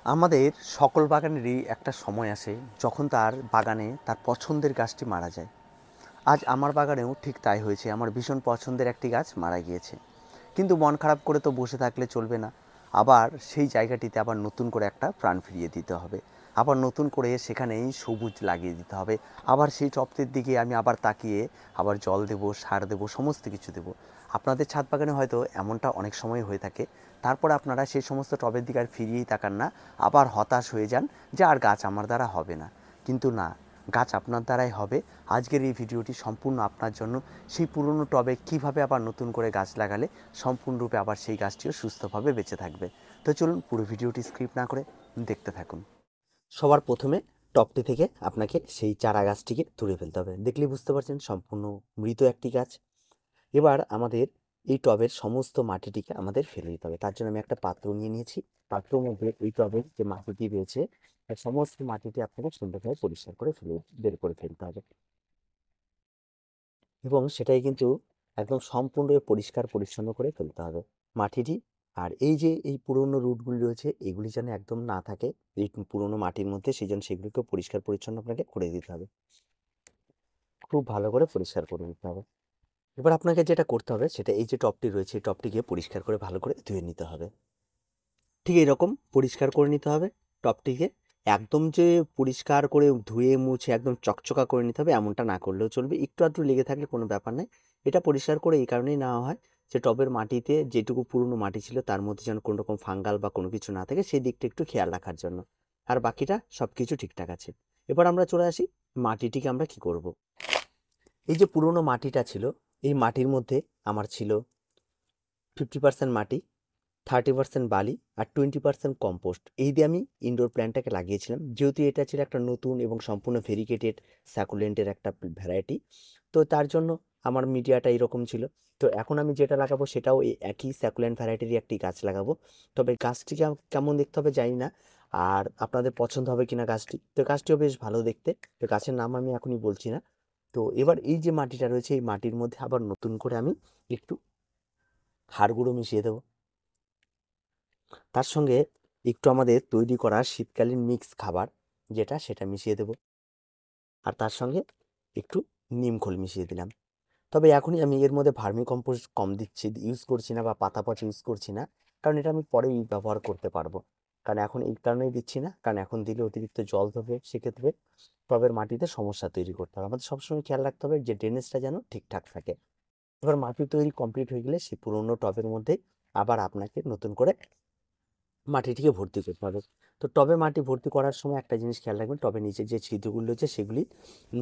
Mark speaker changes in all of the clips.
Speaker 1: আমাদের সকল বাগানেরই একটা সময় আসে যখন তার বাগানে তার পছন্দের গাছটি মারা যায়। আজ আমার বাগানেও ঠিক তাই হয়েছে। আমার ভীষণ পছন্দের একটি গাছ মারা গিয়েছে, কিন্তু মন খারাপ করে তো বসে থাকলে চলবে না। আবার সেই জায়গাটিতে আবার নতুন করে একটা প্রাণ ফিরিয়ে দিতে হবে, আবার নতুন করে সেখানেই সবুজ লাগিয়ে দিতে হবে। আবার সেই টবটির দিকে আমি আবার তাকিয়ে আবার জল দেবো, সার দেবো, সমস্ত কিছু দেবো। আপনাদের ছাদ বাগানে হয়তো এমনটা অনেক সময় হয়ে থাকে। তারপর আপনারা সেই সমস্ত টবের দিকে আর ফিরিয়েই তাকান না, আবার হতাশ হয়ে যান যে আর গাছ আমার দ্বারা হবে না। কিন্তু না, গাছ আপনার দ্বারাই হবে। আজকের এই ভিডিওটি সম্পূর্ণ আপনার জন্য। সেই পুরনো টবে কিভাবে আবার নতুন করে গাছ লাগালে সম্পূর্ণরূপে আবার সেই গাছটিও সুস্থভাবে বেঁচে থাকবে। তো চলুন পুরো ভিডিওটি স্ক্রিপ্ট না করে দেখতে থাকুন। সবার প্রথমে টবটি থেকে আপনাকে সেই চারা গাছটিকে তুলে ফেলতে হবে। দেখলেই বুঝতে পারছেন সম্পূর্ণ মৃত একটি গাছ। এবার আমাদের এই টবের সমস্ত মাটিটিকে আমাদের ফেলে দিতে হবে। তার জন্য আমি একটা পাত্র নিয়ে নিয়েছি। পাত্রের মধ্যে এই টবের যে মাটিটি রয়েছে তার সমস্ত মাটিটি আপনাকে সুন্দরভাবে পরিষ্কার করে বের করে ফেলতে হবে, এবং সেটাই কিন্তু একদম সম্পূর্ণভাবে পরিষ্কার পরিচ্ছন্ন করে ফেলতে হবে মাটিটি। আর এই যে এই পুরনো রুটগুলি রয়েছে এগুলি যেন একদম না থাকে এই পুরনো মাটির মধ্যে, সেই জন্য সেগুলিকে পরিষ্কার পরিচ্ছন্ন আপনাকে করে দিতে হবে। খুব ভালো করে পরিষ্কার করে দিতে হবে। এবার আপনাকে যেটা করতে হবে সেটা এই যে টবটি রয়েছে এই টবটিকে পরিষ্কার করে ভালো করে ধুয়ে নিতে হবে। ঠিক এইরকম পরিষ্কার করে নিতে হবে টবটিকে। একদম যে পরিষ্কার করে ধুয়ে মুছে একদম চকচকা করে নিতে হবে এমনটা না করলেও চলবে, একটু আধটু লেগে থাকলে কোনো ব্যাপার নেই। এটা পরিষ্কার করে এই কারণেই নেওয়া হয় যে টবের মাটিতে যেটুকু পুরনো মাটি ছিল তার মধ্যে যেন কোনো রকম ফাঙ্গাল বা কোনো কিছু না থাকে, সেই দিকটা একটু খেয়াল রাখার জন্য। আর বাকিটা সব কিছু ঠিকঠাক আছে। এবার আমরা চলে আসি মাটিটিকে আমরা কি করব। এই যে পুরনো মাটিটা ছিল এই মাটির মধ্যে আমার ছিল 50% মাটি, 30% বালি আর 20% কম্পোস্ট। এই দিয়ে আমি ইনডোর প্ল্যান্টটাকে লাগিয়েছিলাম। যেহেতু এটা ছিল একটা নতুন এবং সম্পূর্ণ ভেরিগেটেড স্যাকুলেন্টের একটা ভ্যারাইটি, তো তার জন্য আমার মিডিয়াটা এরকম ছিল। তো এখন আমি যেটা লাগাবো সেটাও এই একই স্যাকুলেন্ট ভ্যারাইটিরই একটি গাছ লাগাবো। তবে গাছটি কেমন দেখতে হবে জানি না, আর আপনাদের পছন্দ হবে কিনা গাছটি। তো গাছটিও বেশ ভালো দেখতে। তো গাছের নাম আমি এখনই বলছি না। তো এবার এই যে মাটিটা রয়েছে এই মাটির মধ্যে আবার নতুন করে আমি একটু হাড় গুঁড়ো মিশিয়ে দেবো। তার সঙ্গে একটু আমাদের তৈরি করা শীতকালীন মিক্স খাবার যেটা সেটা মিশিয়ে দেব। আর তার সঙ্গে একটু নিম খোল মিশিয়ে দিলাম। তবে এখনই আমি এর মধ্যে ভার্মি কম্পোস্ট কম দিচ্ছি, ইউজ করছি না, বা পাতা পচা ইউজ করছি না, কারণ এটা আমি পরে ব্যবহার করতে পারবো। কারণ এখন এই কারণেই দিচ্ছি না, কারণ এখন দিলে অতিরিক্ত জল ধরবে, সেক্ষেত্রে টবের মাটিতে সমস্যা তৈরি করতে হবে। আমাদের সবসময় খেয়াল রাখতে হবে যে ড্রেনেজটা যেন ঠিকঠাক থাকে। এবার মাটি তৈরি কমপ্লিট হয়ে গেলে সেই পুরোনো টবের মধ্যে আবার আপনাকে নতুন করে মাটিটিকে ভর্তি করতে হবে। তো টবে মাটি ভর্তি করার সময় একটা জিনিস খেয়াল রাখবেন, টবের নিচে যে ছিদ্রগুলো রয়েছে সেগুলি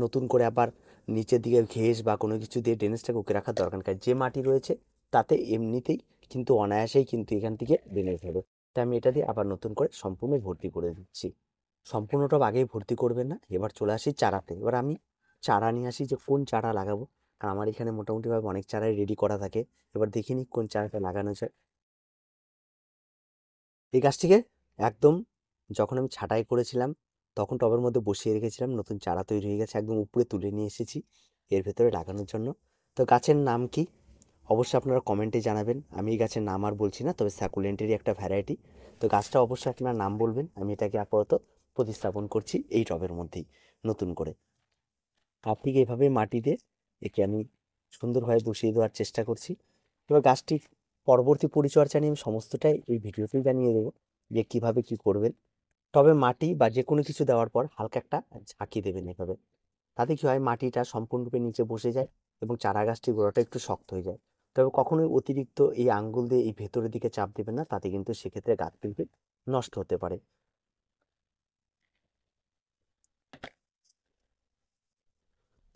Speaker 1: নতুন করে আবার নিচের দিকে ঘেঁস বা কোনো কিছু দিয়ে ড্রেনেজটাকে ওকে রাখার দরকার নেই। যে মাটি রয়েছে তাতে এমনিতেই কিন্তু অনায়াসেই কিন্তু এখান থেকে ড্রেনেজ হবে। তাই আমি এটা দিয়ে আবার নতুন করে সম্পূর্ণ ভর্তি করে দিচ্ছি। সম্পূর্ণ টব আগেই ভর্তি করবেন না। এবার চলে আসি চারাতে। এবার আমি চারা নিয়ে আসি যে কোন চারা লাগাবো, কারণ আমার এখানে মোটামুটিভাবে অনেক চারাই রেডি করা থাকে। এবার দেখে নিই কোন চারাটা লাগানো যায়। এই গাছটিকে একদম যখন আমি ছাঁটাই করেছিলাম তখন টবের মধ্যে বসিয়ে রেখেছিলাম, নতুন চারা তৈরি হয়ে গেছে, একদম উপরে তুলে নিয়ে এসেছি এর ভেতরে লাগানোর জন্য। তো গাছের নাম কি অবশ্যই আপনারা কমেন্টে জানাবেন। আমি এই গাছের নাম আর বলছি না, তবে স্যাকুলেন্টেরই একটা ভ্যারাইটি। তো গাছটা অবশ্যই আপনারা নাম বলবেন। আমি এটাকে আপাতত প্রতিস্থাপন করছি এই টবের মধ্যেই নতুন করে। ঠিক এভাবে মাটিতে একে আমি সুন্দরভাবে বসিয়ে দেওয়ার চেষ্টা করছি। এবার গাছটির পরবর্তী পরিচর্যা নিয়ে আমি সমস্তটাই এই ভিডিওতেই জানিয়ে দেবো যে কীভাবে কী করবেন। তবে মাটি বা যে কোনো কিছু দেওয়ার পর হালকা একটা ঝাঁকি দেবেন এভাবে। তাতে কী হয়, মাটিটা সম্পূর্ণরূপে নিচে বসে যায় এবং চারা গাছটির গোড়াটা একটু শক্ত হয়ে যায়। তবে কখনোই অতিরিক্ত এই আঙ্গুল দিয়ে এই ভেতরের দিকে চাপ দেবেন না, তাতে কিন্তু সেক্ষেত্রে গাছ কিন্তু নষ্ট হতে পারে।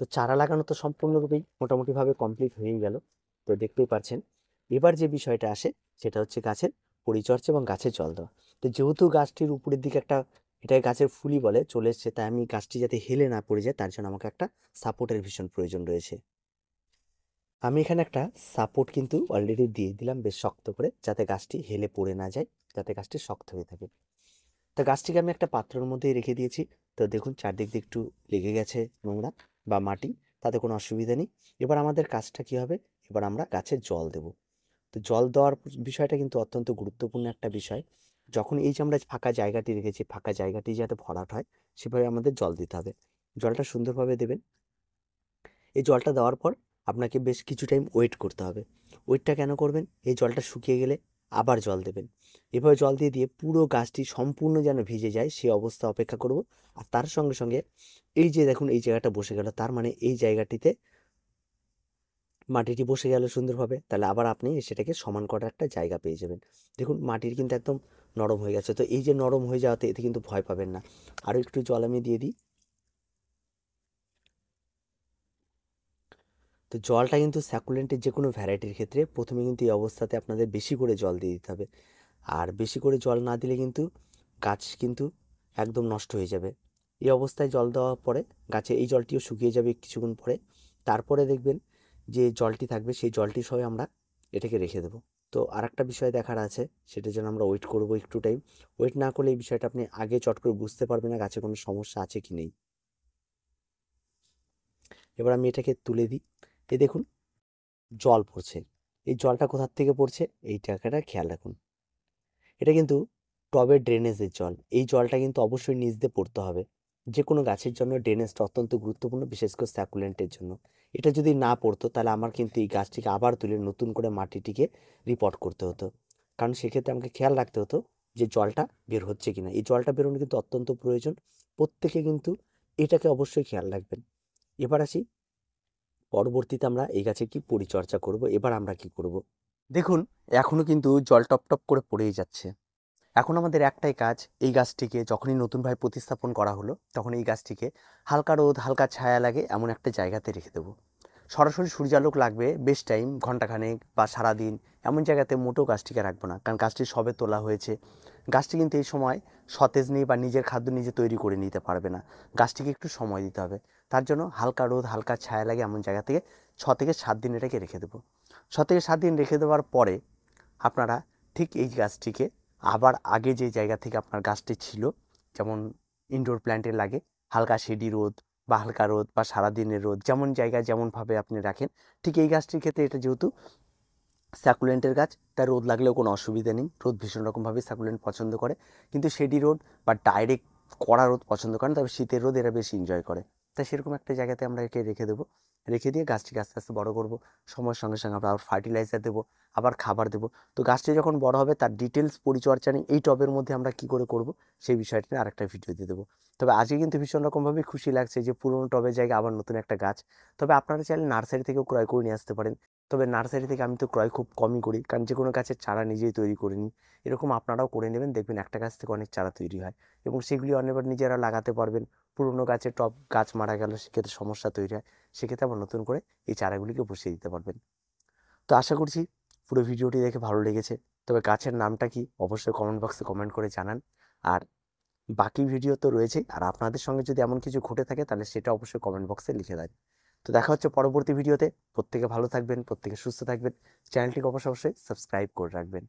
Speaker 1: তো চারা লাগানো তো সম্পূর্ণরূপেই মোটামুটিভাবে কমপ্লিট হয়েই গেল। তো দেখতেই পাচ্ছেন এবার যে বিষয়টা আসে সেটা হচ্ছে গাছের পরিচর্যা এবং গাছে জল দেওয়া। তো যেহেতু গাছটির উপরের দিকে একটা, এটাকে গাছের ফুলি বলে, চলে এসছে, তাই আমি গাছটি যাতে হেলে না পড়ে যায় তার জন্য আমাকে একটা সাপোর্টের ভীষণ প্রয়োজন রয়েছে। আমি এখানে একটা সাপোর্ট কিন্তু অলরেডি দিয়ে দিলাম বেশ শক্ত করে, যাতে গাছটি হেলে পড়ে না যায়, যাতে গাছটি শক্ত হয়ে থাকে। তো গাছটিকে আমি একটা পাত্রের মধ্যেই রেখে দিয়েছি। তো দেখুন চারদিক দিয়ে একটু লেগে গেছে নোংরা বা মাটি, তাতে কোনো অসুবিধা নেই। এবার আমাদের কাজটা কী হবে, এবার আমরা গাছে জল দেব। তো জল দেওয়ার বিষয়টা কিন্তু অত্যন্ত গুরুত্বপূর্ণ একটা বিষয়। যখন এই যে আমরা ফাঁকা জায়গাটি রেখেছি, ফাঁকা জায়গাটি যাতে ভরাট হয় সেভাবে আমাদের জল দিতে হবে। জলটা সুন্দরভাবে দেবেন। এই জলটা দেওয়ার পর আপনাকে বেশ কিছু টাইম ওয়েট করতে হবে। ওয়েটটা কেন করবেন? এই জলটা শুকিয়ে গেলে আবার জল দেবেন। এভাবে জল দিয়ে দিয়ে পুরো গাছটি সম্পূর্ণ যেন ভিজে যায় সেই অবস্থা অপেক্ষা করব। আর তার সঙ্গে সঙ্গে এই যে দেখুন এই জায়গাটা বসে গেল, তার মানে এই জায়গাটিতে মাটিটি বসে গেল সুন্দরভাবে। তাহলে আবার আপনি সেটাকে সমান করার একটা জায়গা পেয়ে যাবেন। দেখুন মাটির কিন্তু একদম নরম হয়ে গেছে। তো এই যে নরম হয়ে যাওয়াতে এতে কিন্তু ভয় পাবেন না। আরও একটু জল আমি দিয়ে দিই। তো জলটা কিন্তু স্যাকুলেন্টের যে কোনো ভ্যারাইটির ক্ষেত্রে প্রথমে কিন্তু এই অবস্থাতে আপনাদের বেশি করে জল দিয়ে দিতে হবে। আর বেশি করে জল না দিলে কিন্তু গাছ কিন্তু একদম নষ্ট হয়ে যাবে। এই অবস্থায় জল দেওয়ার পরে গাছে এই জলটিও শুকিয়ে যাবে কিছুক্ষণ পরে। তারপরে দেখবেন যে জলটি থাকবে সেই জলটি সহ আমরা এটাকে রেখে দেবো। তো আরেকটা বিষয় দেখার আছে, সেটার জন্য আমরা ওয়েট করব একটু টাইম। ওয়েট না করলে এই বিষয়টা আপনি আগে চট করে বুঝতে পারবেন না গাছে কোনো সমস্যা আছে কি নেই। এবার আমি এটাকে তুলে দিই। এই দেখুন জল পড়ছে। এই জলটা কোথার থেকে পড়ছে এই জায়গাটা খেয়াল রাখুন। এটা কিন্তু টবের ড্রেনেজের জল। এই জলটা কিন্তু অবশ্যই নিচ দিয়ে পড়তে হবে। যে কোনো গাছের জন্য ড্রেনেজটা অত্যন্ত গুরুত্বপূর্ণ, বিশেষ করে স্যাকুলেন্টের জন্য। এটা যদি না পড়তো তাহলে আমার কিন্তু এই গাছটিকে আবার তুলে নতুন করে মাটিটিকে রিপোর্ট করতে হতো। কারণ সেক্ষেত্রে আমাকে খেয়াল রাখতে হতো যে জলটা বের হচ্ছে কিনা। এই জলটা বেরোনো কিন্তু অত্যন্ত প্রয়োজন। প্রত্যেকে কিন্তু এটাকে অবশ্যই খেয়াল রাখবেন। এবার আসি পরবর্তীতে আমরা এই গাছের কি পরিচর্যা করব। এবার আমরা কি করব? দেখুন এখনো কিন্তু জল টপ টপ করে পড়েই যাচ্ছে। এখন আমাদের একটাই কাজ, এই গাছটিকে যখনই নতুনভাবে প্রতিস্থাপন করা হলো তখন এই গাছটিকে হালকা রোদ হালকা ছায়া লাগে এমন একটা জায়গাতে রেখে দেবো। সরাসরি সূর্যালোক লাগবে বেশ টাইম ঘন্টাখানেক বা সারাদিন এমন জায়গাতে মোটেও গাছটিকে রাখবো না, কারণ গাছটি সবে তোলা হয়েছে। গাছটি কিন্তু এই সময় সতেজ নেই বা নিজের খাদ্য নিজে তৈরি করে নিতে পারবে না। গাছটিকে একটু সময় দিতে হবে। তার জন্য হালকা রোদ হালকা ছায়া লাগে এমন জায়গা থেকে 6 থেকে 7 দিন এটাকে রেখে দেবো। 6 থেকে 7 দিন রেখে দেওয়ার পরে আপনারা ঠিক এই গাছটিকে আবার আগে যে জায়গা থেকে আপনার গাছটি ছিল, যেমন ইনডোর প্ল্যান্টে লাগে হালকা শেডি রোদ বা হালকা রোদ বা সারাদিনের রোদ, যেমন জায়গায় যেমনভাবে আপনি রাখেন, ঠিক এই গাছটির ক্ষেত্রে এটা যেহেতু স্যাকুলেন্টের গাছ তার রোদ লাগলেও কোনো অসুবিধা নেই। রোদ ভীষণ রকমভাবে স্যাকুলেন্ট পছন্দ করে, কিন্তু শেডি রোদ বা ডাইরেক্ট কড়া রোদ পছন্দ করে না, তবে শীতের রোদ এরা বেশি এনজয় করে। তাই সেরকম একটা জায়গাতে আমরা একে রেখে দেবো। রেখে দিয়ে গাছটিকে আস্তে আস্তে বড় করব। সময়ের সঙ্গে সঙ্গে আমরা আবার ফার্টিলাইজার দেবো, আবার খাবার দেবো। তো গাছটি যখন বড় হবে তার ডিটেলস পরিচর্যা নিয়ে এই টবের মধ্যে আমরা কি করে করব সেই বিষয়টি নিয়ে আরেকটা ভিডিও দিয়ে দেবো। তবে আজকে কিন্তু ভীষণ রকমভাবে খুশি লাগছে যে পুরোনো টবের জায়গায় আবার নতুন একটা গাছ। তবে আপনারা চাইলে নার্সারি থেকেও ক্রয় করে নিয়ে আসতে পারেন। তবে নার্সারি থেকে আমি তো ক্রয় খুব কমই করি, কারণ যে কোনো গাছের চারা নিজেই তৈরি করে নিই। এরকম আপনারাও করে নেবেন, দেখবেন একটা গাছ থেকে অনেক চারা তৈরি হয় এবং সেগুলি অনেকবার নিজেরা লাগাতে পারবেন। পুরোনো গাছের টব গাছ মারা গেল সেক্ষেত্রে সমস্যা তৈরি হয়, সেক্ষেত্রে আবার নতুন করে এই চারাগুলিকে বসিয়ে দিতে পারবেন। তো আশা করছি পুরো ভিডিওটি দেখে ভালো লেগেছে। তবে গাছের নামটা কি অবশ্যই কমেন্ট বক্সে কমেন্ট করে জানান। আর বাকি ভিডিও তো রয়েছেই, আর আপনাদের সঙ্গে যদি এমন কিছু ঘটে থাকে তাহলে সেটা অবশ্যই কমেন্ট বক্সে লিখে দেন। তো দেখা হচ্ছে পরবর্তী ভিডিওতে। প্রত্যেকে ভালো থাকবেন, প্রত্যেকে সুস্থ থাকবেন। চ্যানেলটিকে অবশ্যই সাবস্ক্রাইব করে রাখবেন।